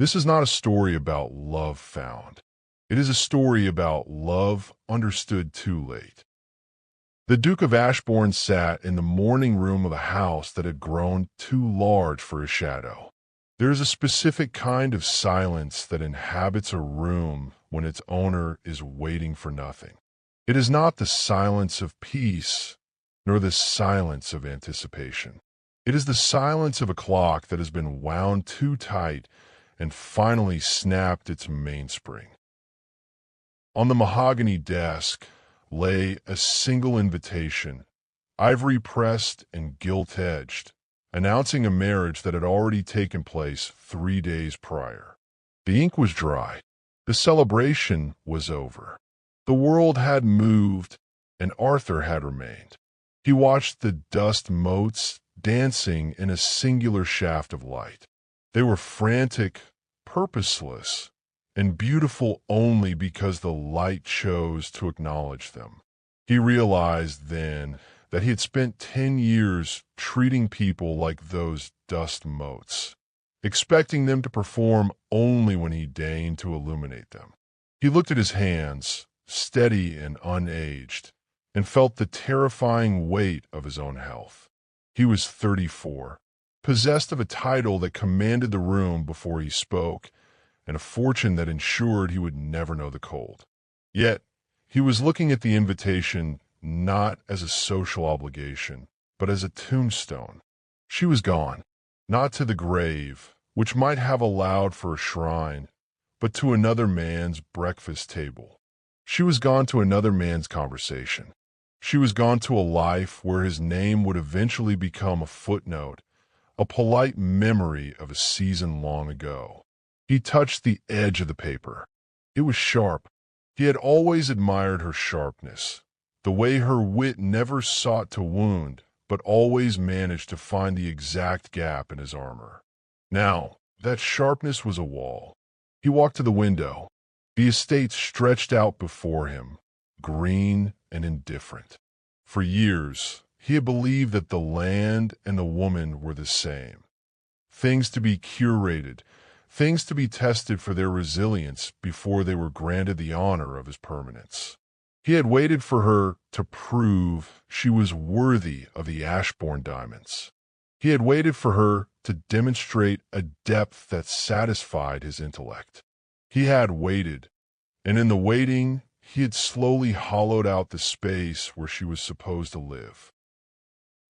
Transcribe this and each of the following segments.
This is not a story about love found. It is a story about love understood too late. The Duke of Ashbourne sat in the morning room of a house that had grown too large for his shadow. There is a specific kind of silence that inhabits a room when its owner is waiting for nothing. It is not the silence of peace, nor the silence of anticipation. It is the silence of a clock that has been wound too tight and finally snapped its mainspring. On the mahogany desk lay a single invitation, ivory-pressed and gilt-edged, announcing a marriage that had already taken place 3 days prior. The ink was dry. The celebration was over. The world had moved, and Arthur had remained. He watched the dust motes dancing in a singular shaft of light. They were frantic, purposeless, and beautiful only because the light chose to acknowledge them. He realized then that he had spent 10 years treating people like those dust motes, expecting them to perform only when he deigned to illuminate them. He looked at his hands, steady and unaged, and felt the terrifying weight of his own health. He was 34, possessed of a title that commanded the room before he spoke, and a fortune that ensured he would never know the cold. Yet, he was looking at the invitation not as a social obligation, but as a tombstone. She was gone, not to the grave, which might have allowed for a shrine, but to another man's breakfast table. She was gone to another man's conversation. She was gone to a life where his name would eventually become a footnote, a polite memory of a season long ago. He touched the edge of the paper. It was sharp. He had always admired her sharpness, the way her wit never sought to wound, but always managed to find the exact gap in his armor. Now, that sharpness was a wall. He walked to the window. The estate stretched out before him, green and indifferent. For years, he had believed that the land and the woman were the same. Things to be curated, things to be tested for their resilience before they were granted the honor of his permanence. He had waited for her to prove she was worthy of the Ashbourne diamonds. He had waited for her to demonstrate a depth that satisfied his intellect. He had waited, and in the waiting, he had slowly hollowed out the space where she was supposed to live.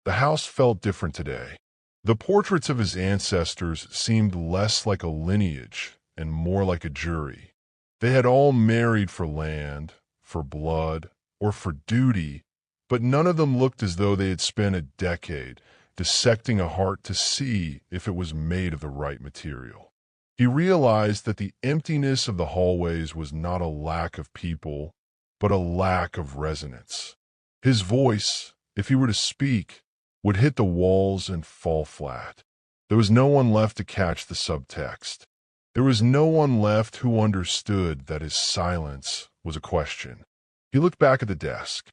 The house felt different today. The portraits of his ancestors seemed less like a lineage and more like a jury. They had all married for land, for blood, or for duty, but none of them looked as though they had spent a decade dissecting a heart to see if it was made of the right material. He realized that the emptiness of the hallways was not a lack of people, but a lack of resonance. His voice, if he were to speak, would hit the walls and fall flat. There was no one left to catch the subtext. There was no one left who understood that his silence was a question. He looked back at the desk.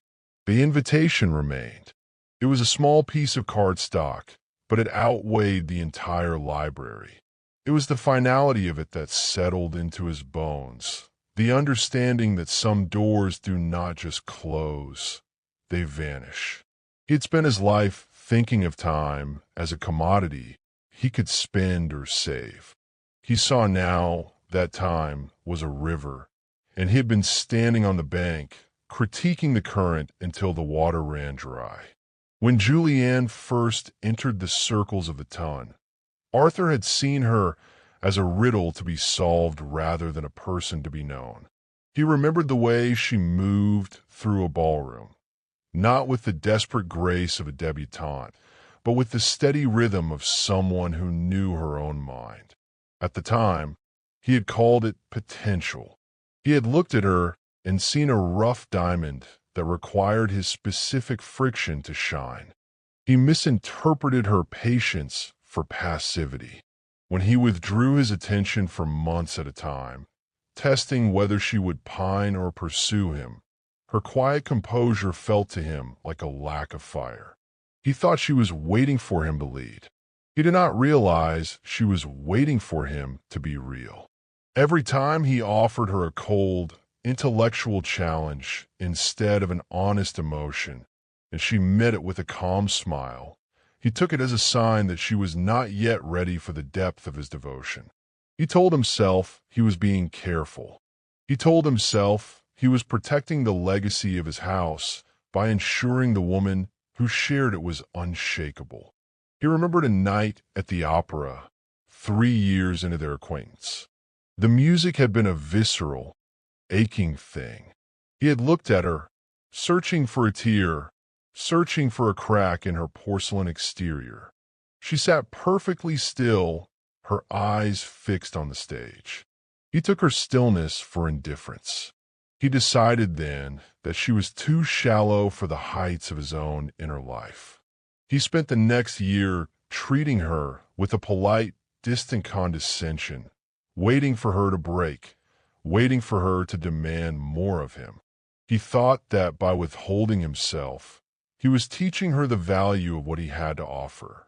The invitation remained. It was a small piece of cardstock, but it outweighed the entire library. It was the finality of it that settled into his bones, the understanding that some doors do not just close, they vanish. He had spent his life thinking of time as a commodity he could spend or save. He saw now that time was a river, and he had been standing on the bank, critiquing the current until the water ran dry. When Julianne first entered the circles of the ton, Arthur had seen her as a riddle to be solved rather than a person to be known. He remembered the way she moved through a ballroom, not with the desperate grace of a debutante, but with the steady rhythm of someone who knew her own mind. At the time, he had called it potential. He had looked at her and seen a rough diamond that required his specific friction to shine. He misinterpreted her patience for passivity. When he withdrew his attention for months at a time, testing whether she would pine or pursue him, her quiet composure felt to him like a lack of fire. He thought she was waiting for him to lead. He did not realize she was waiting for him to be real. Every time he offered her a cold, intellectual challenge instead of an honest emotion, and she met it with a calm smile, he took it as a sign that she was not yet ready for the depth of his devotion. He told himself he was being careful. He told himself he was protecting the legacy of his house by ensuring the woman who shared it was unshakable. He remembered a night at the opera 3 years into their acquaintance. The music had been a visceral, aching thing. He had looked at her, searching for a tear, searching for a crack in her porcelain exterior. She sat perfectly still, her eyes fixed on the stage. He took her stillness for indifference. He decided then that she was too shallow for the heights of his own inner life. He spent the next year treating her with a polite, distant condescension, waiting for her to break, waiting for her to demand more of him. He thought that by withholding himself, he was teaching her the value of what he had to offer.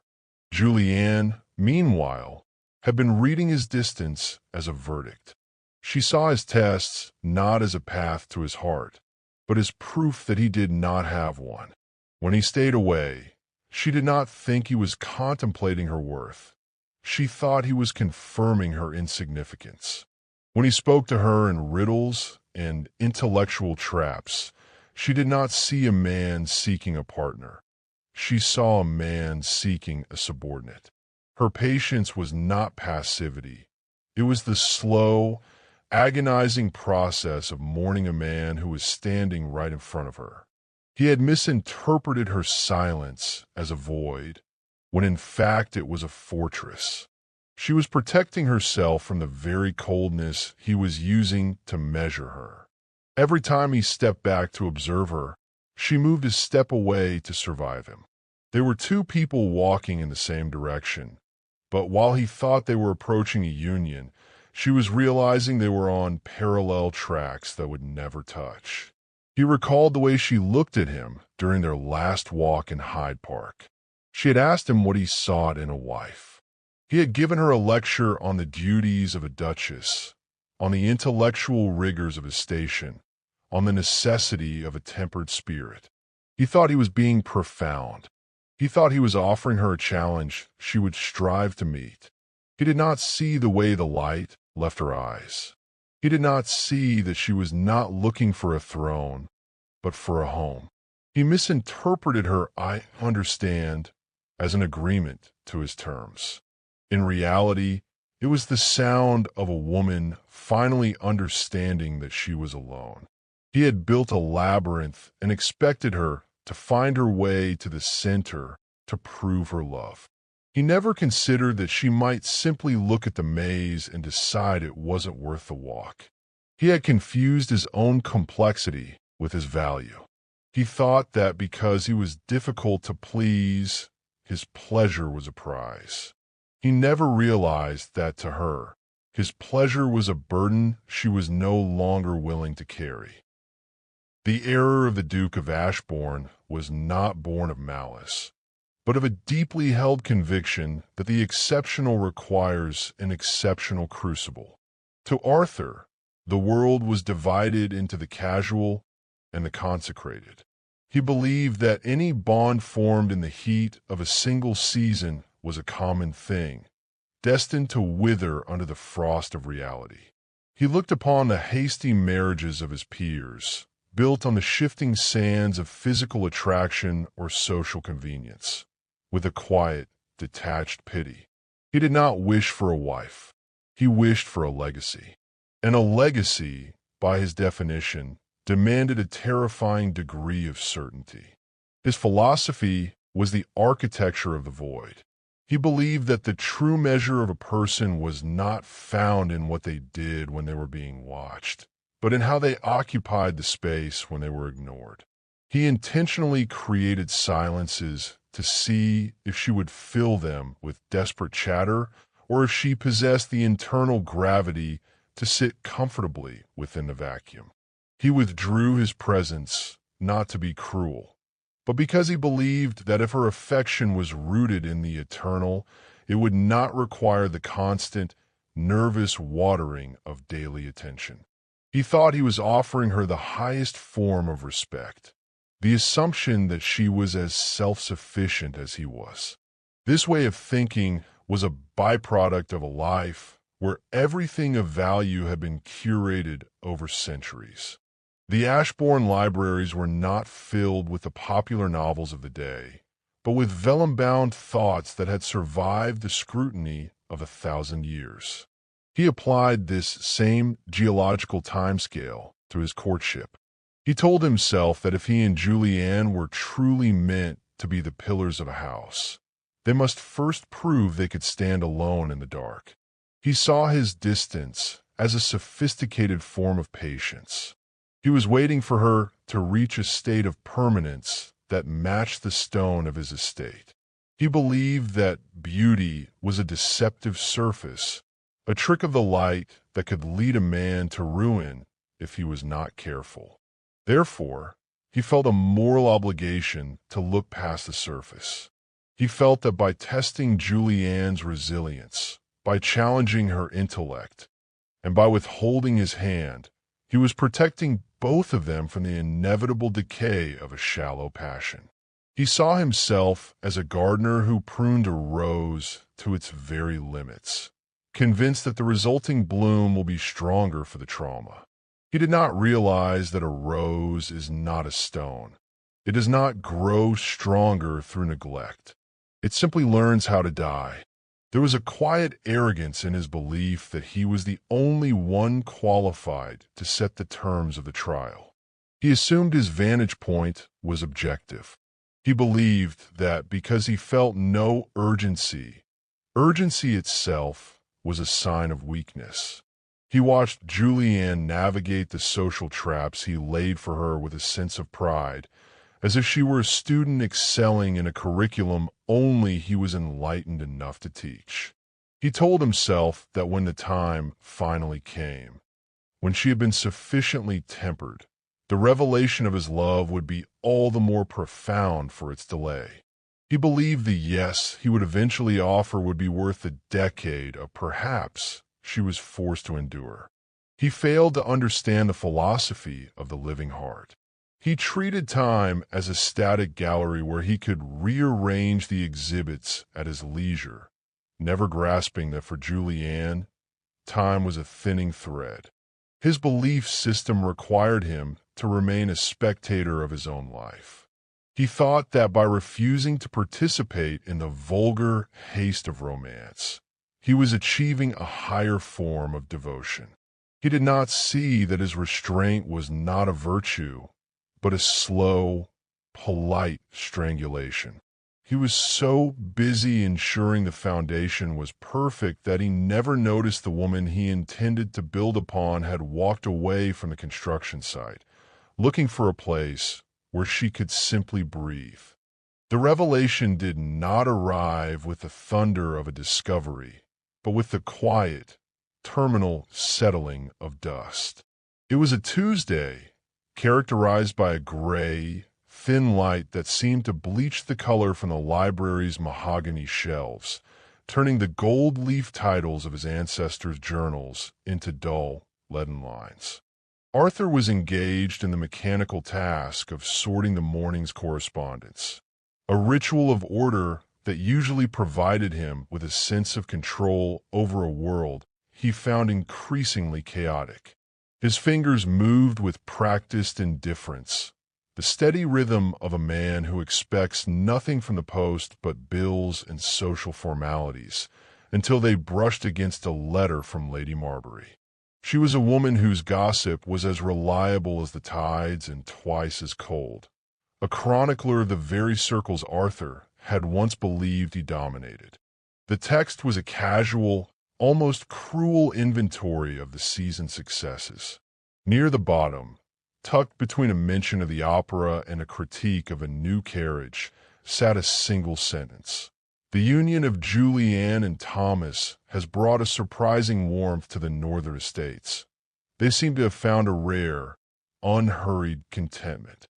Julianne, meanwhile, had been reading his distance as a verdict. She saw his tests not as a path to his heart, but as proof that he did not have one. When he stayed away, she did not think he was contemplating her worth. She thought he was confirming her insignificance. When he spoke to her in riddles and intellectual traps, she did not see a man seeking a partner. She saw a man seeking a subordinate. Her patience was not passivity. It was the slow, agonizing process of mourning a man who was standing right in front of her. He had misinterpreted her silence as a void, when in fact it was a fortress. She was protecting herself from the very coldness he was using to measure her. Every time he stepped back to observe her, she moved a step away to survive him. They were two people walking in the same direction, but while he thought they were approaching a union, she was realizing they were on parallel tracks that would never touch. He recalled the way she looked at him during their last walk in Hyde Park. She had asked him what he sought in a wife. He had given her a lecture on the duties of a duchess, on the intellectual rigors of his station, on the necessity of a tempered spirit. He thought he was being profound. He thought he was offering her a challenge she would strive to meet. He did not see the way the light left her eyes. He did not see that she was not looking for a throne, but for a home. He misinterpreted her "I understand" as an agreement to his terms. In reality, it was the sound of a woman finally understanding that she was alone. He had built a labyrinth and expected her to find her way to the center to prove her love. He never considered that she might simply look at the maze and decide it wasn't worth the walk. He had confused his own complexity with his value. He thought that because he was difficult to please, his pleasure was a prize. He never realized that to her, his pleasure was a burden she was no longer willing to carry. The error of the Duke of Ashbourne was not born of malice, but of a deeply held conviction that the exceptional requires an exceptional crucible. To Arthur, the world was divided into the casual and the consecrated. He believed that any bond formed in the heat of a single season was a common thing, destined to wither under the frost of reality. He looked upon the hasty marriages of his peers, built on the shifting sands of physical attraction or social convenience, with a quiet, detached pity. He did not wish for a wife. He wished for a legacy. And a legacy, by his definition, demanded a terrifying degree of certainty. His philosophy was the architecture of the void. He believed that the true measure of a person was not found in what they did when they were being watched, but in how they occupied the space when they were ignored. He intentionally created silences to see if she would fill them with desperate chatter or if she possessed the internal gravity to sit comfortably within the vacuum. He withdrew his presence not to be cruel, but because he believed that if her affection was rooted in the eternal, it would not require the constant, nervous watering of daily attention. He thought he was offering her the highest form of respect, the assumption that she was as self-sufficient as he was. This way of thinking was a byproduct of a life where everything of value had been curated over centuries. The Ashbourne libraries were not filled with the popular novels of the day, but with vellum-bound thoughts that had survived the scrutiny of 1,000 years. He applied this same geological timescale to his courtship. He told himself that if he and Julianne were truly meant to be the pillars of a house, they must first prove they could stand alone in the dark. He saw his distance as a sophisticated form of patience. He was waiting for her to reach a state of permanence that matched the stone of his estate. He believed that beauty was a deceptive surface, a trick of the light that could lead a man to ruin if he was not careful. Therefore, he felt a moral obligation to look past the surface. He felt that by testing Julianne's resilience, by challenging her intellect, and by withholding his hand, he was protecting both of them from the inevitable decay of a shallow passion. He saw himself as a gardener who pruned a rose to its very limits, convinced that the resulting bloom will be stronger for the trauma. He did not realize that a rose is not a stone. It does not grow stronger through neglect. It simply learns how to die. There was a quiet arrogance in his belief that he was the only one qualified to set the terms of the trial. He assumed his vantage point was objective. He believed that because he felt no urgency, urgency itself was a sign of weakness. He watched Julianne navigate the social traps he laid for her with a sense of pride, as if she were a student excelling in a curriculum only he was enlightened enough to teach. He told himself that when the time finally came, when she had been sufficiently tempered, the revelation of his love would be all the more profound for its delay. He believed the yes he would eventually offer would be worth the decade of perhaps she was forced to endure. He failed to understand the philosophy of the living heart. He treated time as a static gallery where he could rearrange the exhibits at his leisure, never grasping that for Julianne, time was a thinning thread. His belief system required him to remain a spectator of his own life. He thought that by refusing to participate in the vulgar haste of romance, he was achieving a higher form of devotion. He did not see that his restraint was not a virtue, but a slow, polite strangulation. He was so busy ensuring the foundation was perfect that he never noticed the woman he intended to build upon had walked away from the construction site, looking for a place where she could simply breathe. The revelation did not arrive with the thunder of a discovery, but with the quiet, terminal settling of dust. It was a Tuesday, characterized by a gray, thin light that seemed to bleach the color from the library's mahogany shelves, turning the gold-leaf titles of his ancestors' journals into dull, leaden lines. Arthur was engaged in the mechanical task of sorting the morning's correspondence, a ritual of order that usually provided him with a sense of control over a world he found increasingly chaotic. His fingers moved with practiced indifference, the steady rhythm of a man who expects nothing from the post but bills and social formalities, until they brushed against a letter from Lady Marbury. She was a woman whose gossip was as reliable as the tides and twice as cold, a chronicler of the very circles Arthur had once believed he dominated. The text was a casual, almost cruel inventory of the season's successes. Near the bottom, tucked between a mention of the opera and a critique of a new carriage, sat a single sentence. The union of Julianne and Thomas has brought a surprising warmth to the northern estates. They seem to have found a rare, unhurried contentment.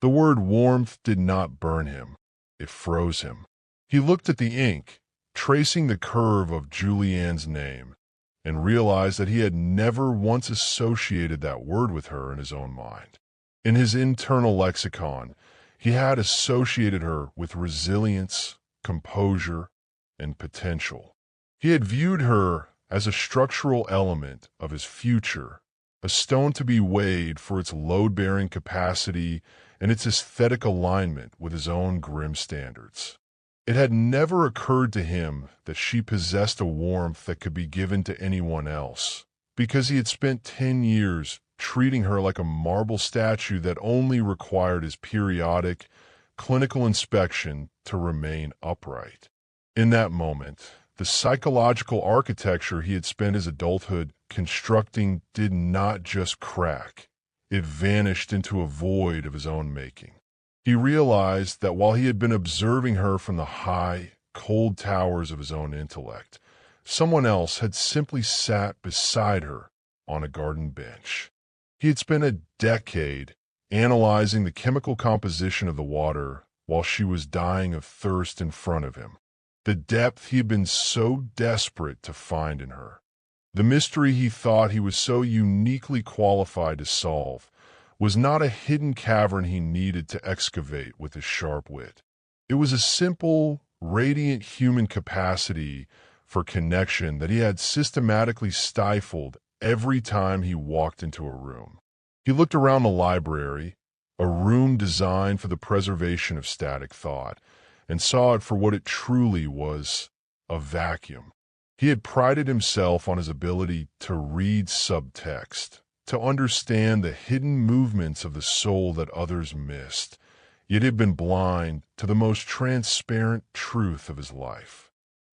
The word warmth did not burn him. It froze him. He looked at the ink, tracing the curve of Julianne's name, and realized that he had never once associated that word with her in his own mind. In his internal lexicon, he had associated her with resilience, composure, and potential. He had viewed her as a structural element of his future, a stone to be weighed for its load-bearing capacity and its aesthetic alignment with his own grim standards. It had never occurred to him that she possessed a warmth that could be given to anyone else, because he had spent 10 years treating her like a marble statue that only required his periodic, clinical inspection to remain upright. In that moment, the psychological architecture he had spent his adulthood constructing did not just crack. It vanished into a void of his own making. He realized that while he had been observing her from the high, cold towers of his own intellect, someone else had simply sat beside her on a garden bench. He had spent a decade analyzing the chemical composition of the water while she was dying of thirst in front of him. The depth he had been so desperate to find in her. The mystery he thought he was so uniquely qualified to solve was not a hidden cavern he needed to excavate with his sharp wit. It was a simple, radiant human capacity for connection that he had systematically stifled every time he walked into a room. He looked around the library, a room designed for the preservation of static thought, and saw it for what it truly was, a vacuum. He had prided himself on his ability to read subtext, to understand the hidden movements of the soul that others missed, yet had been blind to the most transparent truth of his life.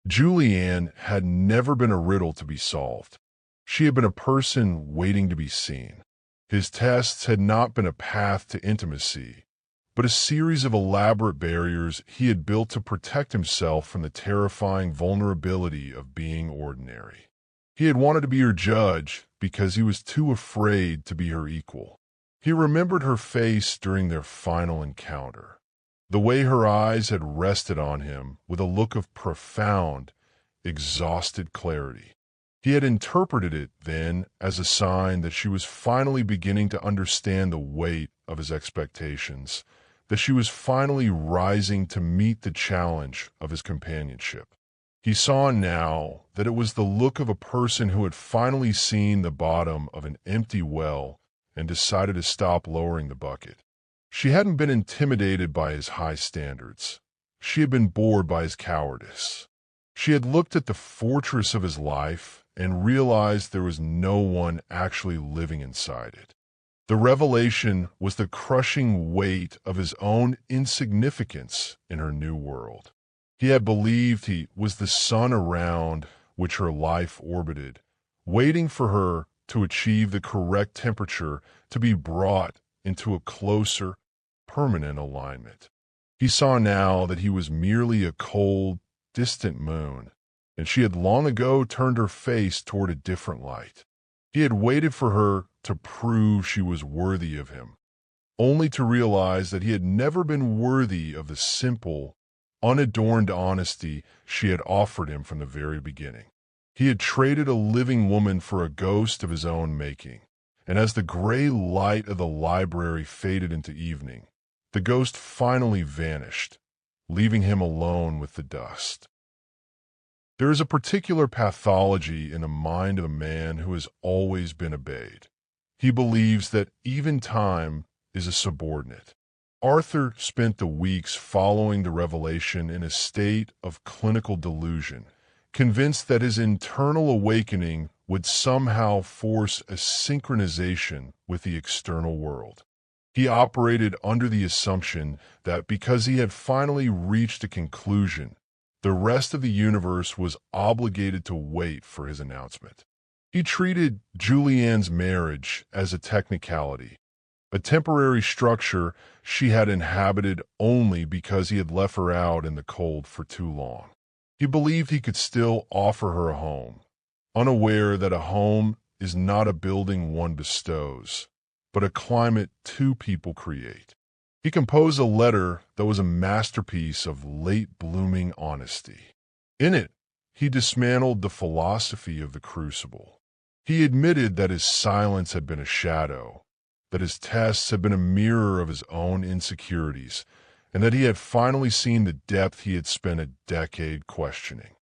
Julianne had never been a riddle to be solved. She had been a person waiting to be seen. His tests had not been a path to intimacy, but a series of elaborate barriers he had built to protect himself from the terrifying vulnerability of being ordinary. He had wanted to be her judge because he was too afraid to be her equal. He remembered her face during their final encounter, the way her eyes had rested on him with a look of profound, exhausted clarity. He had interpreted it then as a sign that she was finally beginning to understand the weight of his expectations, that she was finally rising to meet the challenge of his companionship. He saw now that it was the look of a person who had finally seen the bottom of an empty well and decided to stop lowering the bucket. She hadn't been intimidated by his high standards. She had been bored by his cowardice. She had looked at the fortress of his life and realized there was no one actually living inside it. The revelation was the crushing weight of his own insignificance in her new world. He had believed he was the sun around which her life orbited, waiting for her to achieve the correct temperature to be brought into a closer, permanent alignment. He saw now that he was merely a cold, distant moon, and she had long ago turned her face toward a different light. He had waited for her to prove she was worthy of him, only to realize that he had never been worthy of the simple, unadorned honesty she had offered him from the very beginning. He had traded a living woman for a ghost of his own making, and as the gray light of the library faded into evening, the ghost finally vanished, leaving him alone with the dust. There is a particular pathology in the mind of a man who has always been obeyed. He believes that even time is a subordinate. Arthur spent the weeks following the revelation in a state of clinical delusion, convinced that his internal awakening would somehow force a synchronization with the external world. He operated under the assumption that because he had finally reached a conclusion, the rest of the universe was obligated to wait for his announcement. He treated Julianne's marriage as a technicality, a temporary structure she had inhabited only because he had left her out in the cold for too long. He believed he could still offer her a home, unaware that a home is not a building one bestows, but a climate two people create. He composed a letter that was a masterpiece of late-blooming honesty. In it, he dismantled the philosophy of the crucible. He admitted that his silence had been a shadow, that his tests had been a mirror of his own insecurities, and that he had finally seen the depth he had spent a decade questioning.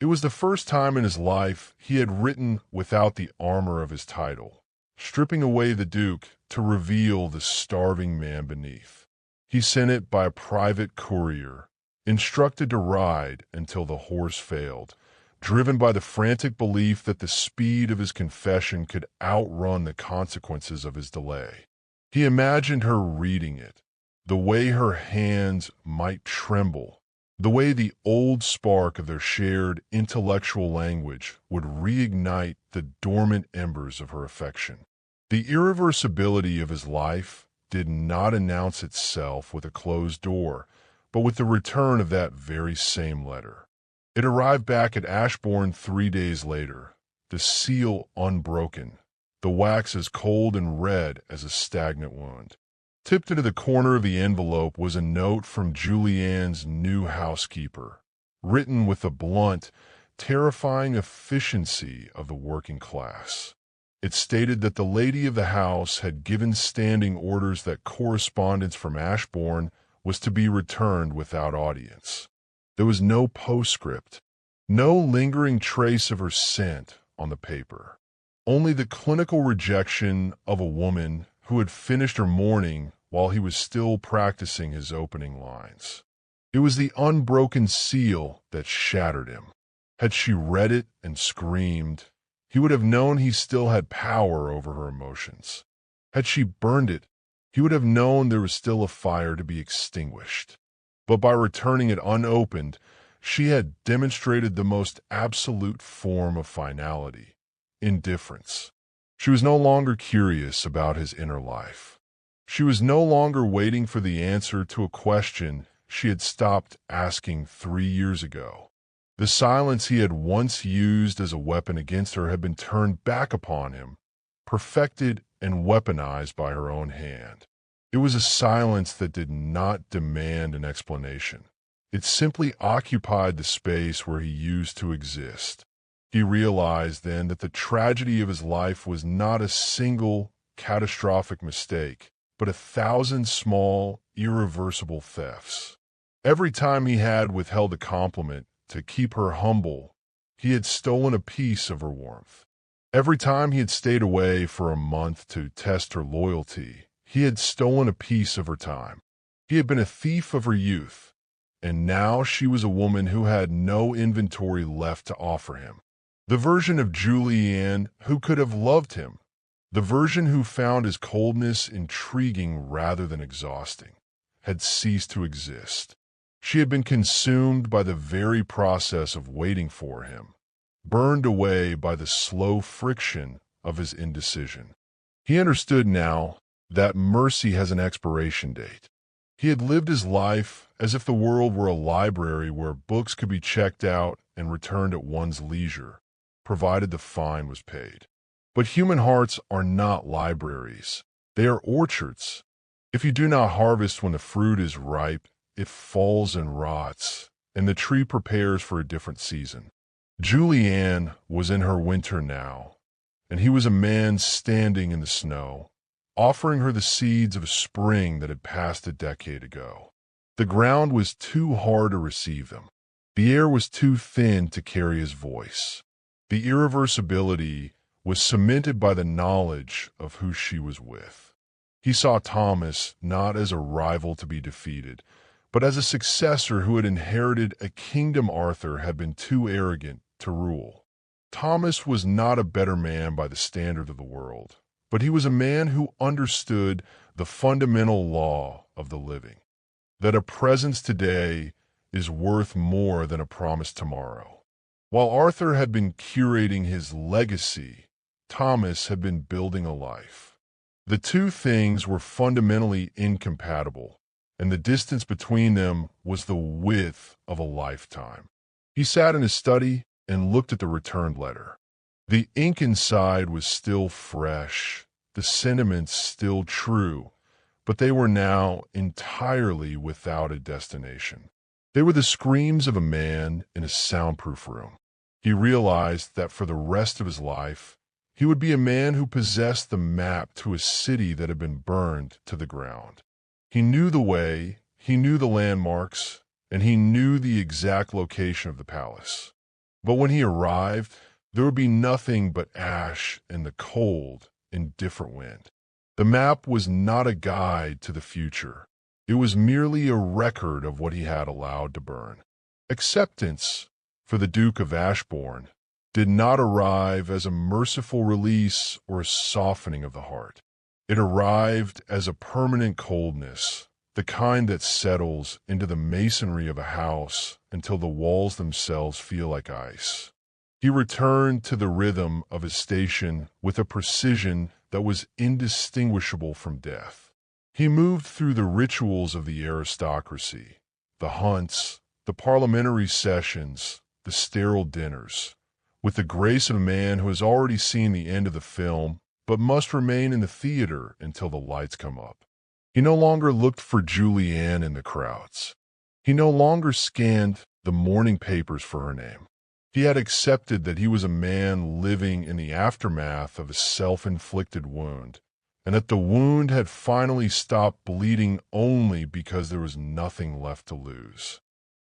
It was the first time in his life he had written without the armor of his title, stripping away the Duke to reveal the starving man beneath. He sent it by a private courier, instructed to ride until the horse failed, driven by the frantic belief that the speed of his confession could outrun the consequences of his delay. He imagined her reading it, the way her hands might tremble, the way the old spark of their shared intellectual language would reignite the dormant embers of her affection. The irreversibility of his life did not announce itself with a closed door, but with the return of that very same letter. It arrived back at Ashbourne 3 days later, the seal unbroken, the wax as cold and red as a stagnant wound. Tipped into the corner of the envelope was a note from Julianne's new housekeeper, written with the blunt, terrifying efficiency of the working class. It stated that the lady of the house had given standing orders that correspondence from Ashbourne was to be returned without audience. There was no postscript, no lingering trace of her scent on the paper, only the clinical rejection of a woman who had finished her mourning while he was still practicing his opening lines. It was the unbroken seal that shattered him. Had she read it and screamed, he would have known he still had power over her emotions. Had she burned it, he would have known there was still a fire to be extinguished. But by returning it unopened, she had demonstrated the most absolute form of finality, indifference. She was no longer curious about his inner life. She was no longer waiting for the answer to a question she had stopped asking 3 years ago. The silence he had once used as a weapon against her had been turned back upon him, perfected and weaponized by her own hand. It was a silence that did not demand an explanation. It simply occupied the space where he used to exist. He realized then that the tragedy of his life was not a single catastrophic mistake, but 1,000 small, irreversible thefts. Every time he had withheld a compliment to keep her humble, he had stolen a piece of her warmth. Every time he had stayed away for a month to test her loyalty, he had stolen a piece of her time. He had been a thief of her youth, and now she was a woman who had no inventory left to offer him. The version of Julianne who could have loved him, the version who found his coldness intriguing rather than exhausting, had ceased to exist. She had been consumed by the very process of waiting for him, burned away by the slow friction of his indecision. He understood now that mercy has an expiration date. He had lived his life as if the world were a library where books could be checked out and returned at one's leisure, provided the fine was paid. But human hearts are not libraries. They are orchards. If you do not harvest when the fruit is ripe, it falls and rots, and the tree prepares for a different season. Julianne was in her winter now, and he was a man standing in the snow, offering her the seeds of a spring that had passed a decade ago. The ground was too hard to receive them. The air was too thin to carry his voice. The irreversibility was cemented by the knowledge of who she was with. He saw Thomas not as a rival to be defeated, but as a successor who had inherited a kingdom Arthur had been too arrogant to rule. Thomas was not a better man by the standard of the world, but he was a man who understood the fundamental law of the living, that a presence today is worth more than a promise tomorrow. While Arthur had been curating his legacy, Thomas had been building a life. The two things were fundamentally incompatible, and the distance between them was the width of a lifetime. He sat in his study and looked at the returned letter. The ink inside was still fresh, the sentiments still true, but they were now entirely without a destination. They were the screams of a man in a soundproof room. He realized that for the rest of his life, he would be a man who possessed the map to a city that had been burned to the ground. He knew the way, he knew the landmarks, and he knew the exact location of the palace. But when he arrived, there would be nothing but ash and the cold, indifferent wind. The map was not a guide to the future. It was merely a record of what he had allowed to burn. Acceptance, for the Duke of Ashbourne, did not arrive as a merciful release or a softening of the heart. It arrived as a permanent coldness, the kind that settles into the masonry of a house until the walls themselves feel like ice. He returned to the rhythm of his station with a precision that was indistinguishable from death. He moved through the rituals of the aristocracy, the hunts, the parliamentary sessions, the sterile dinners, with the grace of a man who has already seen the end of the film but must remain in the theater until the lights come up. He no longer looked for Julianne in the crowds. He no longer scanned the morning papers for her name. He had accepted that he was a man living in the aftermath of a self-inflicted wound, and that the wound had finally stopped bleeding only because there was nothing left to lose.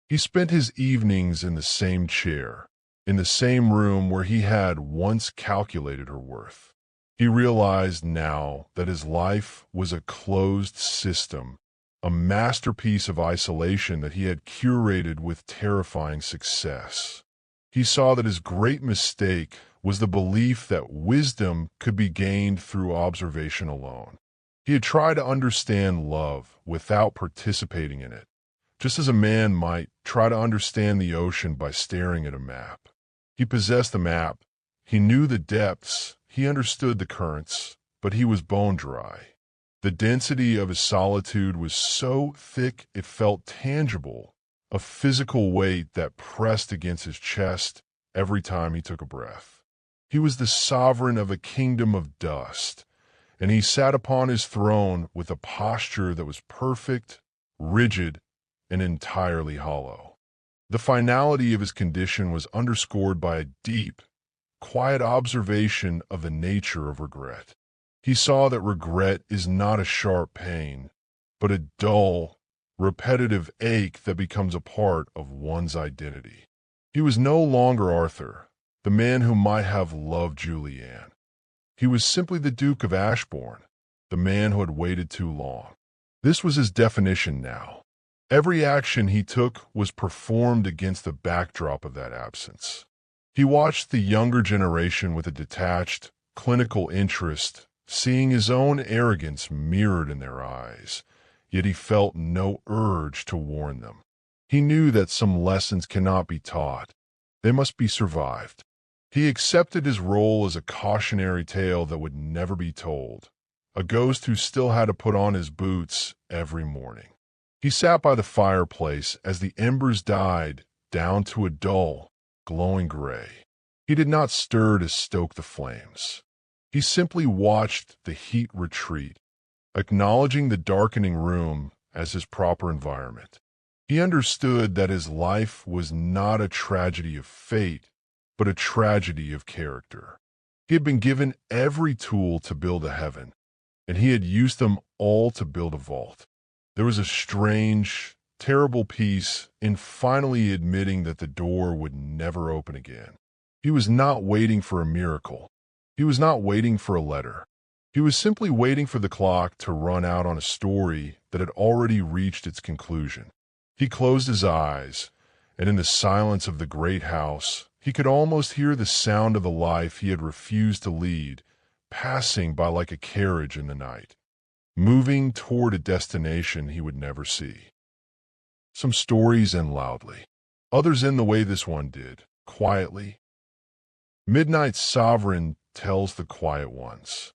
He spent his evenings in the same chair, in the same room where he had once calculated her worth. He realized now that his life was a closed system, a masterpiece of isolation that he had curated with terrifying success. He saw that his great mistake was the belief that wisdom could be gained through observation alone. He had tried to understand love without participating in it, just as a man might try to understand the ocean by staring at a map. He possessed the map, he knew the depths, he understood the currents, but he was bone dry. The density of his solitude was so thick it felt tangible, a physical weight that pressed against his chest every time he took a breath. He was the sovereign of a kingdom of dust, and he sat upon his throne with a posture that was perfect, rigid, and entirely hollow. The finality of his condition was underscored by a deep, quiet observation of the nature of regret. He saw that regret is not a sharp pain, but a dull, repetitive ache that becomes a part of one's identity. He was no longer Arthur, the man who might have loved Julianne. He was simply the Duke of Ashbourne, the man who had waited too long. This was his definition now. Every action he took was performed against the backdrop of that absence. He watched the younger generation with a detached, clinical interest, seeing his own arrogance mirrored in their eyes, yet he felt no urge to warn them. He knew that some lessons cannot be taught. They must be survived. He accepted his role as a cautionary tale that would never be told, a ghost who still had to put on his boots every morning. He sat by the fireplace as the embers died down to a dull, glowing gray. He did not stir to stoke the flames. He simply watched the heat retreat, acknowledging the darkening room as his proper environment. He understood that his life was not a tragedy of fate, but a tragedy of character. He had been given every tool to build a heaven, and he had used them all to build a vault. There was a strange, terrible peace in finally admitting that the door would never open again. He was not waiting for a miracle. He was not waiting for a letter. He was simply waiting for the clock to run out on a story that had already reached its conclusion. He closed his eyes, and in the silence of the great house, he could almost hear the sound of the life he had refused to lead, passing by like a carriage in the night, moving toward a destination he would never see. Some stories end loudly. Others end the way this one did, quietly. Midnight's sovereign tells the quiet ones.